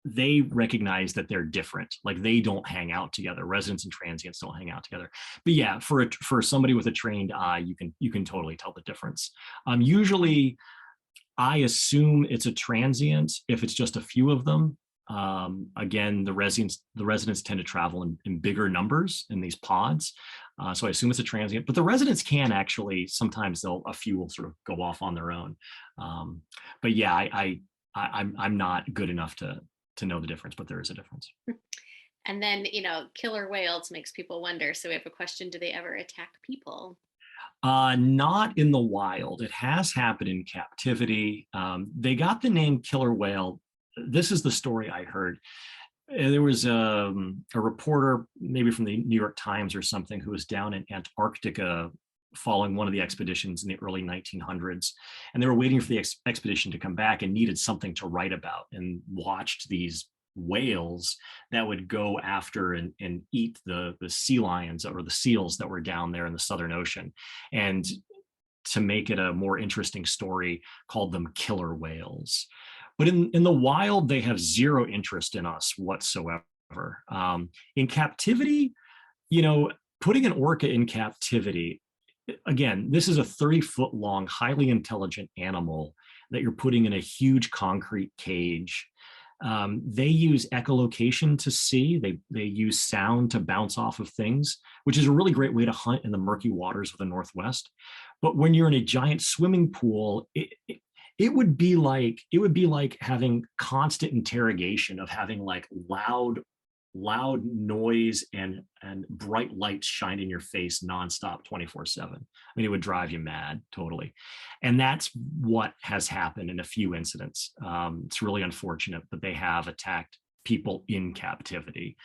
they recognize that they're different. Like they don't hang out together. Residents and transients don't hang out together. But yeah, for somebody with a trained eye, you can totally tell the difference. Usually, I assume it's a transient if it's just a few of them. Again, the residents tend to travel in bigger numbers in these pods. So I assume it's a transient, but the residents can actually, sometimes a few will sort of go off on their own. But yeah, I'm not good enough to know the difference, but there is a difference. And then, killer whales makes people wonder. So we have a question, do they ever attack people? Not in the wild. It has happened in captivity. They got the name killer whale. This is the story I heard. there was a reporter, maybe from the New York Times or something, who was down in Antarctica following one of the expeditions in the early 1900s. And they were waiting for the expedition to come back and needed something to write about, and watched these whales that would go after and eat the sea lions or the seals that were down there in the Southern Ocean. And to make it a more interesting story, called them killer whales. But in the wild, they have zero interest in us whatsoever. In captivity, putting an orca in captivity, again, this is a 30-foot long, highly intelligent animal that you're putting in a huge concrete cage. They use echolocation to see. They use sound to bounce off of things, which is a really great way to hunt in the murky waters of the Northwest. But when you're in a giant swimming pool, it would be like having constant interrogation of having like loud noise and bright lights shine in your face nonstop 24/7. I mean, it would drive you mad totally. And that's what has happened in a few incidents. It's really unfortunate, but they have attacked people in captivity.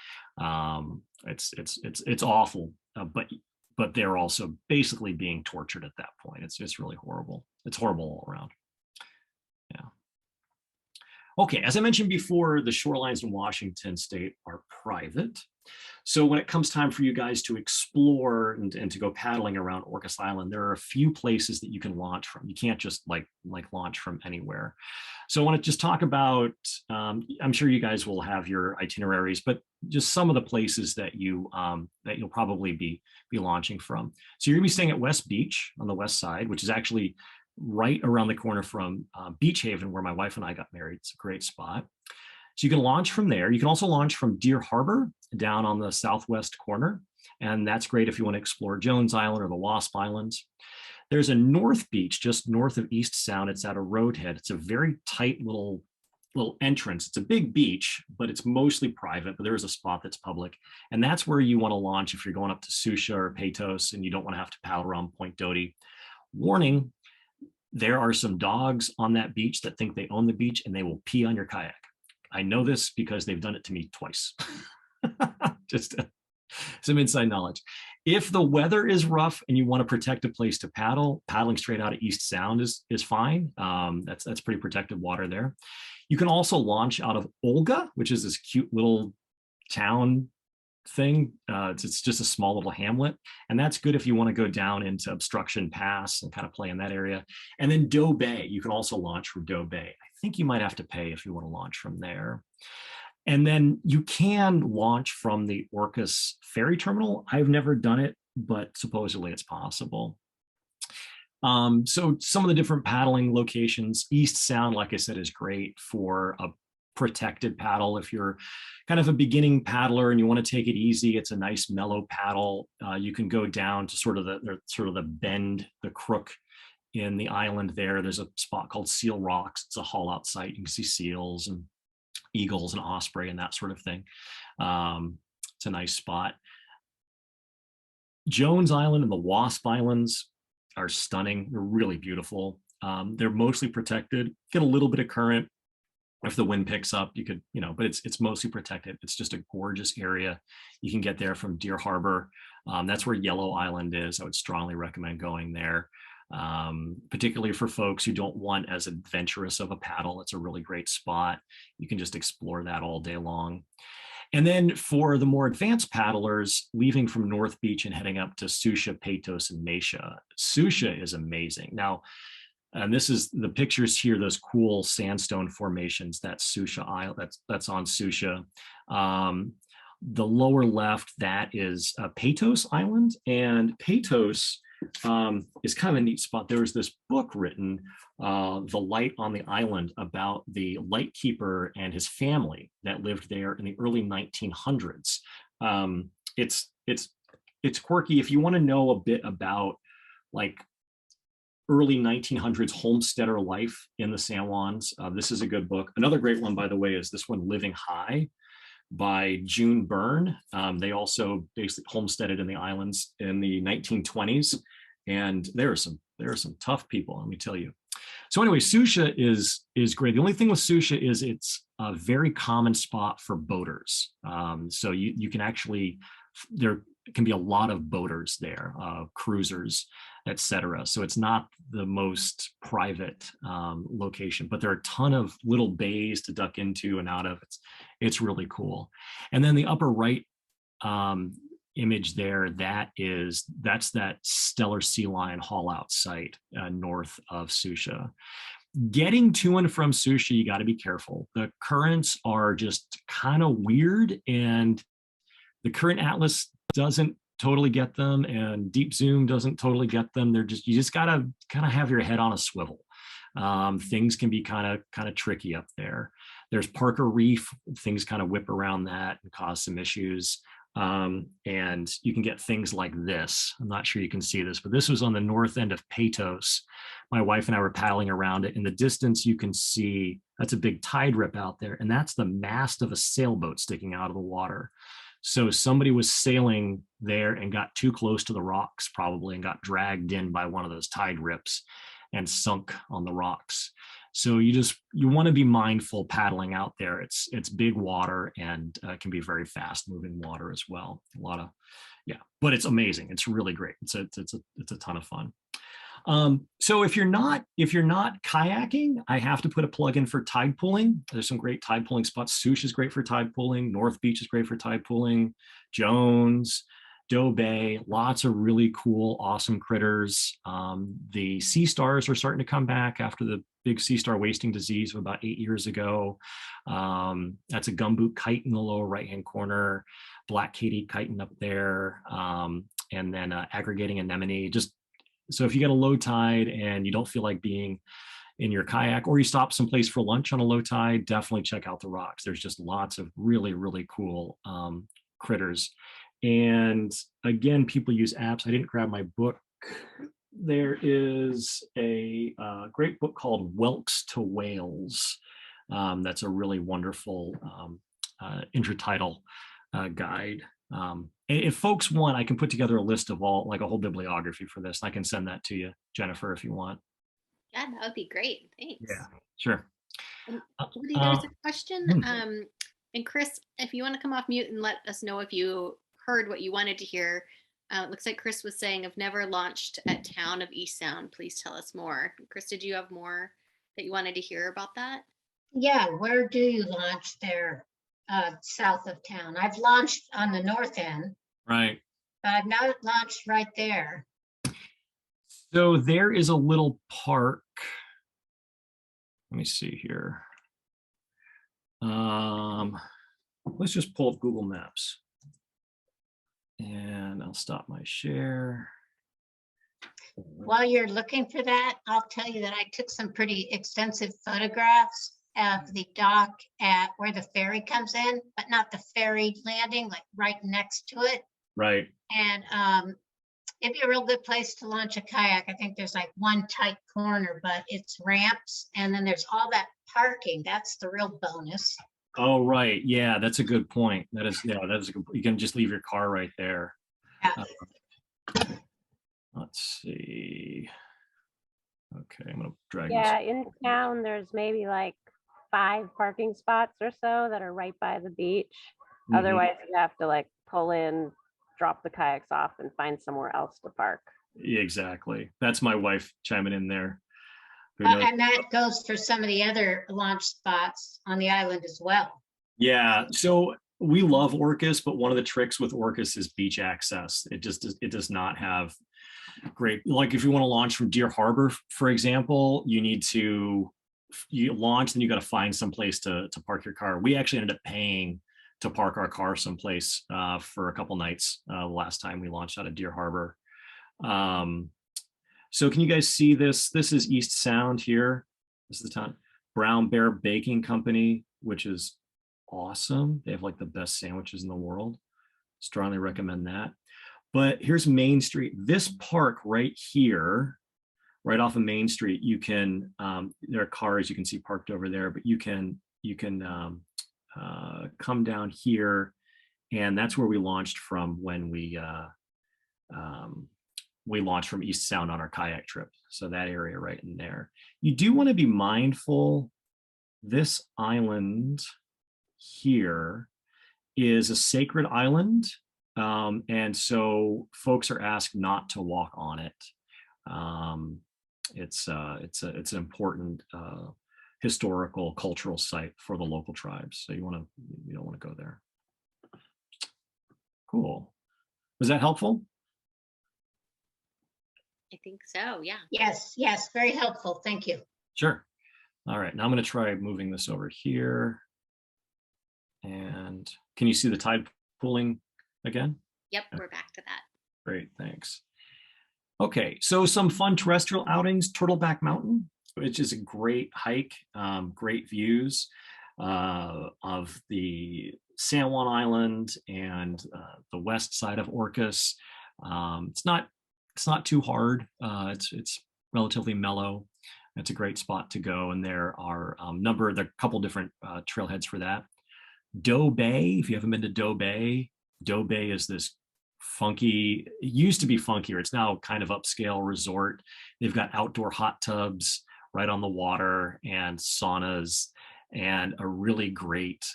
It's awful, but they're also basically being tortured at that point. It's really horrible. It's horrible all around. Yeah. Okay, as I mentioned before, the shorelines in Washington state are private. So when it comes time for you guys to explore and to go paddling around Orcas Island, there are a few places that you can launch from. You can't just like launch from anywhere. So I want to just talk about, I'm sure you guys will have your itineraries, but just some of the places that you'll probably be launching from. So you're gonna be staying at West Beach on the west side, which is actually right around the corner from Beach Haven, where my wife and I got married. It's a great spot. So you can launch from there. You can also launch from Deer Harbor down on the southwest corner. And that's great if you want to explore Jones Island or the Wasp Islands. There's a North Beach just north of East Sound. It's at a roadhead. It's a very tight little entrance. It's a big beach, but it's mostly private, but there is a spot that's public. And that's where you want to launch if you're going up to Sucia or Patos and you don't want to have to paddle around Point Doty. Warning, there are some dogs on that beach that think they own the beach and they will pee on your kayak. I know this because they've done it to me twice. Just some inside knowledge. If the weather is rough and you want to protect a place to paddle, paddling straight out of East Sound is fine. That's pretty protected water there. You can also launch out of Olga, which is this cute little town thing. It's just a small little hamlet, and that's good if you want to go down into Obstruction Pass and kind of play in that area. And then Doe Bay, you can also launch from Doe Bay. I think you might have to pay if you want to launch from there. And then you can launch from the Orcas ferry terminal. I've never done it, but supposedly it's possible. So some of the different paddling locations, East Sound, like I said, is great for a protected paddle. If you're kind of a beginning paddler and you want to take it easy, it's a nice mellow paddle. You can go down to sort of the bend, the crook in the island there. There's a spot called Seal Rocks. It's a haul out site. You can see seals and eagles and osprey and that sort of thing. It's a nice spot. Jones Island and the Wasp Islands are stunning. They're really beautiful. They're mostly protected. Get a little bit of current. If the wind picks up, you could, but it's mostly protected. It's just a gorgeous area. You can get there from Deer Harbor. That's where Yellow Island is. I would strongly recommend going there, particularly for folks who don't want as adventurous of a paddle. It's a really great spot. You can just explore that all day long. And then for the more advanced paddlers, leaving from North Beach and heading up to Sucia, Patos, and Mesha. Sucia is amazing. Now, and this is the pictures here, those cool sandstone formations, that's Sucia Island, that's on Sucia. The lower left, that is Patos Island, and Patos is kind of a neat spot. There was this book written, The Light on the Island, about the lightkeeper and his family that lived there in the early 1900s. It's quirky. If you want to know a bit about like early 1900s homesteader life in the San Juans, this is a good book. Another great one, by the way, is this one, Living High, by June Byrne. They also basically homesteaded in the islands in the 1920s, and there are some tough people, let me tell you. So anyway, Sucia is great. The only thing with Sucia is it's a very common spot for boaters. So you can actually, there can be a lot of boaters there, cruisers, etc. So it's not the most private location, but there are a ton of little bays to duck into and out of. It's really cool. And then the upper right image there, that's that stellar sea lion haul out site north of Sucia. Getting to and from Sucia, you got to be careful. The currents are just kind of weird, and the current atlas doesn't totally get them, and deep zoom doesn't totally get them. You just gotta kind of have your head on a swivel. Things can be kind of tricky up there. There's Parker Reef, things kind of whip around that and cause some issues. And you can get things like this. I'm not sure you can see this, but this was on the north end of Patos. My wife and I were paddling around it. In the distance, you can see that's a big tide rip out there, and that's the mast of a sailboat sticking out of the water. So somebody was sailing there and got too close to the rocks probably and got dragged in by one of those tide rips and sunk on the rocks. So you want to be mindful paddling out there. It's big water and can be very fast moving water as well. But it's amazing. It's really great. It's a ton of fun. So if you're not kayaking, I have to put a plug in for tide pooling. There's some great tide pooling spots. Sucia is great for tide pooling. North Beach is great for tide pooling. Jones, Doe Bay, lots of really cool, awesome critters. The sea stars are starting to come back after the big sea star wasting disease of about 8 years ago. That's a gumboot kite in the lower right-hand corner, black katy chitin up there, and then aggregating anemone. So if you get a low tide and you don't feel like being in your kayak, or you stop someplace for lunch on a low tide, definitely check out the rocks. There's just lots of really, really cool critters. And again, people use apps. I didn't grab my book. There is a great book called Whelks to Whales. That's a really wonderful intertidal guide. If folks want, I can put together a list of like a whole bibliography for this. I can send that to you, Jennifer, if you want. Yeah, that would be great. Thanks. Yeah, sure. Woody, there's a question. And Chris, if you want to come off mute and let us know if you heard what you wanted to hear. It looks like Chris was saying, I've never launched at town of East Sound. Please tell us more. Chris, did you have more that you wanted to hear about that? Yeah, where do you launch there south of town? I've launched on the north end. Right. But I've not launched right there. So there is a little park. Let me see here. Let's just pull up Google Maps. And I'll stop my share. While you're looking for that, I'll tell you that I took some pretty extensive photographs of the dock at where the ferry comes in, but not the ferry landing, like right next to it. Right. And it'd be a real good place to launch a kayak. I think there's like one tight corner, but it's ramps, and then there's all that parking. That's the real bonus. Oh, right. Yeah, that's a good point. That is a good, you can just leave your car right there. Yeah. Let's see. Okay, I'm gonna drag Yeah, this. in town, there's maybe like 5 parking spots or so that are right by the beach. Mhm. Otherwise, you have to like pull in, drop the kayaks off, and find somewhere else to park. Exactly. That's my wife chiming in there. And that goes for some of the other launch spots on the island as well. Yeah, so we love Orcas, but one of the tricks with Orcas is beach access. It does not have great, like if you want to launch from Deer Harbor, for example, you launch, then you got to find some place to park your car. We actually ended up paying to park our car someplace for a couple nights last time we launched out of Deer Harbor. So can you guys see this? This is East Sound here. This is the town. Brown Bear Baking Company, which is awesome. They have like the best sandwiches in the world. Strongly recommend that. But here's Main Street. This park right here, right off of Main Street, you can, there are cars you can see parked over there, but you can come down here, and that's where we launched from when we we launched from East Sound on our kayak trip. So that area right in there. You do want to be mindful, this island here is a sacred island. And so folks are asked not to walk on it. It's an important historical, cultural site for the local tribes. So you don't want to go there. Cool. Was that helpful? I think so, yeah. Yes, yes, very helpful. Thank you. Sure. All right, now I'm going to try moving this over here. And can you see the tide pooling again? Yep, we're back to that. Great, thanks. Okay, so some fun terrestrial outings, Turtleback Mountain, which is a great hike, great views of the San Juan Island and the west side of Orcas. It's not too hard. It's relatively mellow. It's a great spot to go, and there are a couple different trailheads for that. Doe Bay, if you haven't been to Doe Bay is this funky, it used to be funkier, it's now kind of upscale resort. They've got outdoor hot tubs right on the water and saunas and a really great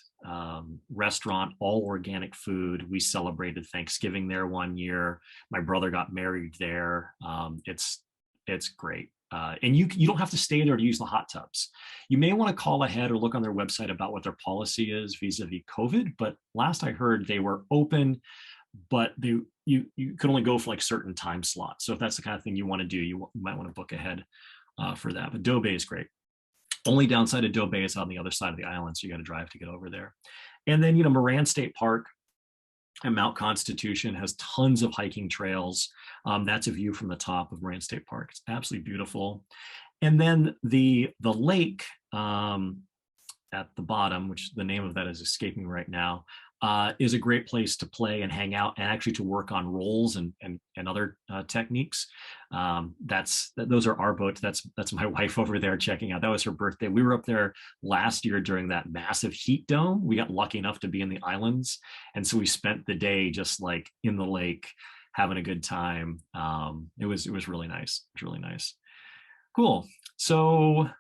restaurant, all organic food. We celebrated Thanksgiving there one year. My brother got married there. It's great. And you don't have to stay there to use the hot tubs. You may want to call ahead or look on their website about what their policy is vis-a-vis COVID. But last I heard, they were open, but you could only go for like certain time slots. So if that's the kind of thing you want to do, you might want to book ahead for that. But Doe Bay is great. Only downside of Doe Bay is on the other side of the island, so you got to drive to get over there. And then, Moran State Park and Mount Constitution has tons of hiking trails. That's a view from the top of Moran State Park. It's absolutely beautiful. And then the lake at the bottom, which the name of that is escaping right now, is a great place to play and hang out and actually to work on rolls and other techniques. Those are our boats. That's my wife over there checking out. That was her birthday. We were up there last year during that massive heat dome. We got lucky enough to be in the islands. And so we spent the day just like in the lake, having a good time. It was really nice. It's really nice. Cool. So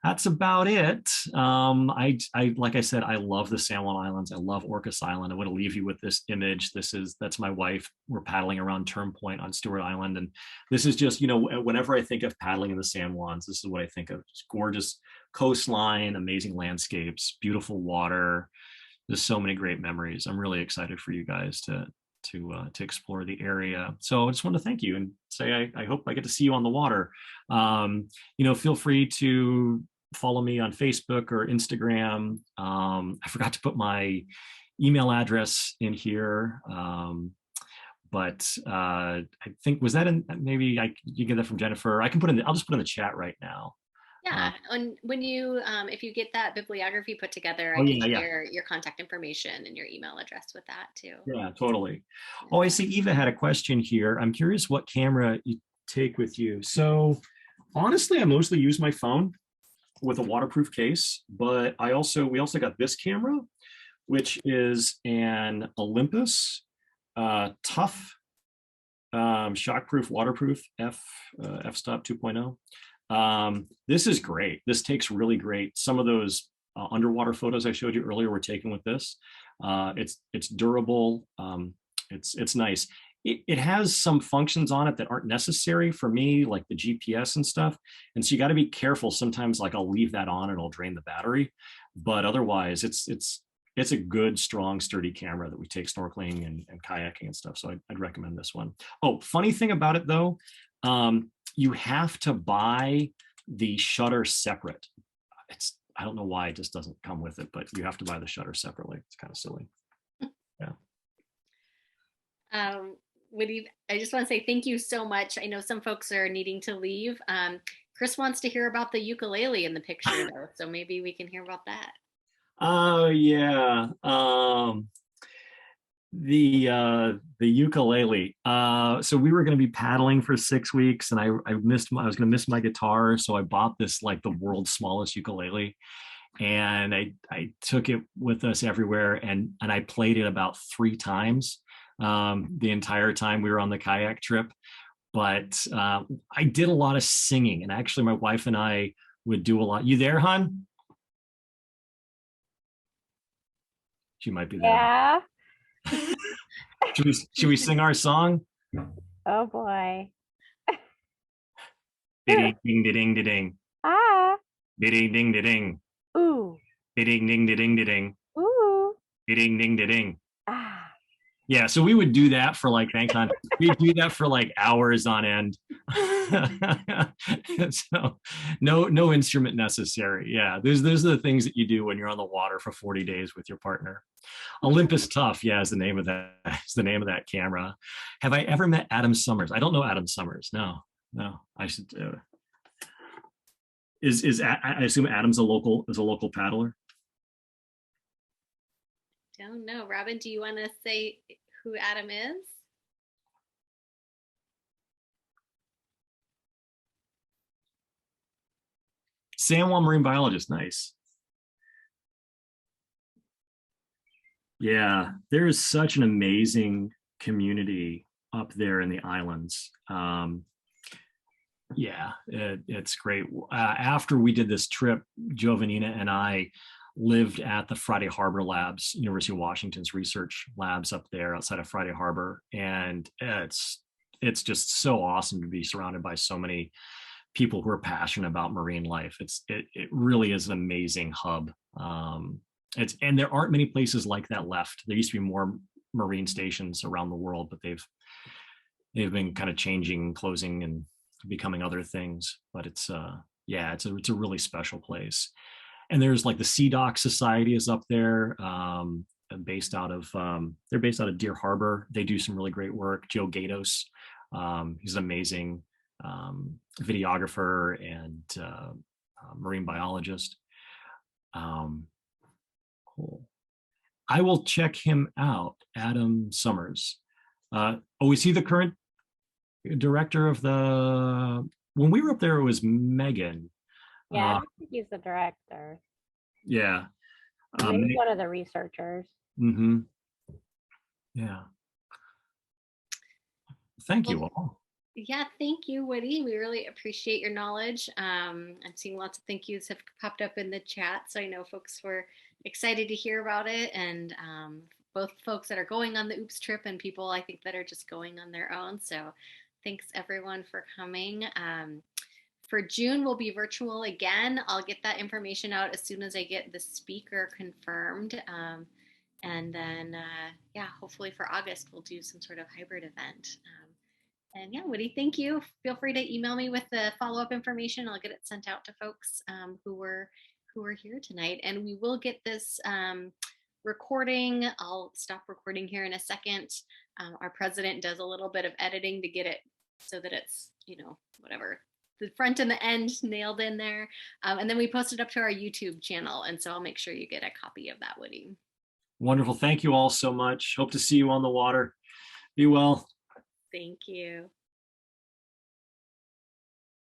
that's about it. I like I said, I love the San Juan Islands. I love Orcas Island. I want to leave you with this image. That's my wife. We're paddling around Turn Point on Stewart Island, and this is just, whenever I think of paddling in the San Juans, this is what I think of. It's gorgeous coastline, amazing landscapes, beautiful water. There's so many great memories. I'm really excited for you guys to explore the area. So I just want to thank you and say I hope I get to see you on the water. Feel free to follow me on Facebook or Instagram. I forgot to put my email address in here, but I think, was that in, maybe you get that from Jennifer. I'll just put in the chat right now. Yeah, and when you, if you get that bibliography put together, I can share your contact information and your email address with that too. Yeah, totally. Oh, I see Eva had a question here. I'm curious what camera you take with you. So honestly, I mostly use my phone with a waterproof case, but we also got this camera, which is an Olympus tough shockproof, waterproof f-stop 2.0. This is great. This takes really great. Some of those underwater photos I showed you earlier were taken with this. It's durable. It's nice. It has some functions on it that aren't necessary for me, like the GPS and stuff. And so you got to be careful. Sometimes, like, I'll leave that on and it'll drain the battery. But otherwise, it's a good, strong, sturdy camera that we take snorkeling and kayaking and stuff. So I'd recommend this one. Oh, funny thing about it though, you have to buy the shutter separate. I don't know why it just doesn't come with it, but you have to buy the shutter separately. It's kind of silly. Yeah. I just want to say thank you so much. I know some folks are needing to leave. Chris wants to hear about the ukulele in the picture though, so maybe we can hear about that. Oh yeah. The ukulele. So we were going to be paddling for 6 weeks, and I was going to miss my guitar, so I bought this, like, the world's smallest ukulele, and I took it with us everywhere, and I played it about 3 times the entire time we were on the kayak trip. but I did a lot of singing, and actually my wife and I would do a lot. You there, hon? She might be there. Yeah. Should we sing our song? Oh boy. Ding ding ding ding ding. Ah. Ding ding ding. Ooh. Ding ding ding ding. Ooh. Ding ding ding. Ah. Yeah, so we would do that for like, thanks on. We'd do that for like hours on end. So no instrument necessary. Yeah, those are the things that you do when you're on the water for 40 days with your partner. Olympus Tough, yeah, is the name of that. Is the name of that camera. Have I ever met Adam Summers? I don't know Adam Summers. No, I should. I assume Adam's a local paddler. Don't know. Robin, do you want to say who Adam is? San Juan marine biologist, nice. Yeah, there is such an amazing community up there in the islands. Yeah, it's great. After we did this trip, Giovanina and I lived at the Friday Harbor Labs, University of Washington's research labs up there outside of Friday Harbor, and it's just so awesome to be surrounded by so many people who are passionate about marine life. It really is an amazing hub. And there aren't many places like that left. There used to be more marine stations around the world, but they've been kind of changing, closing, and becoming other things. But it's a really special place. And there's like the Sea Dock Society is up there, based out of Deer Harbor. They do some really great work. Joe Gatos, he's an amazing videographer and marine biologist. Cool. I will check him out. Adam Summers. Is he the current director of the? When we were up there, it was Megan. Yeah, I don't think he's the director. Yeah. Maybe one of the researchers. Mm-hmm. Yeah. Thank you all. Yeah, thank you, Woody. We really appreciate your knowledge. I'm seeing lots of thank yous have popped up in the chat, so I know folks were excited to hear about it, and both folks that are going on the OOPS trip and people I think that are just going on their own. So thanks everyone for coming. For June, we'll be virtual again. I'll get that information out as soon as I get the speaker confirmed. And then, hopefully for August, we'll do some sort of hybrid event. And yeah, Woody, thank you. Feel free to email me with the follow-up information. I'll get it sent out to folks who were here tonight. And we will get this recording. I'll stop recording here in a second. Our president does a little bit of editing to get it so that it's, whatever, the front and the end nailed in there. And then we post it up to our YouTube channel. And so I'll make sure you get a copy of that, Woody. Wonderful. Thank you all so much. Hope to see you on the water. Be well. Thank you.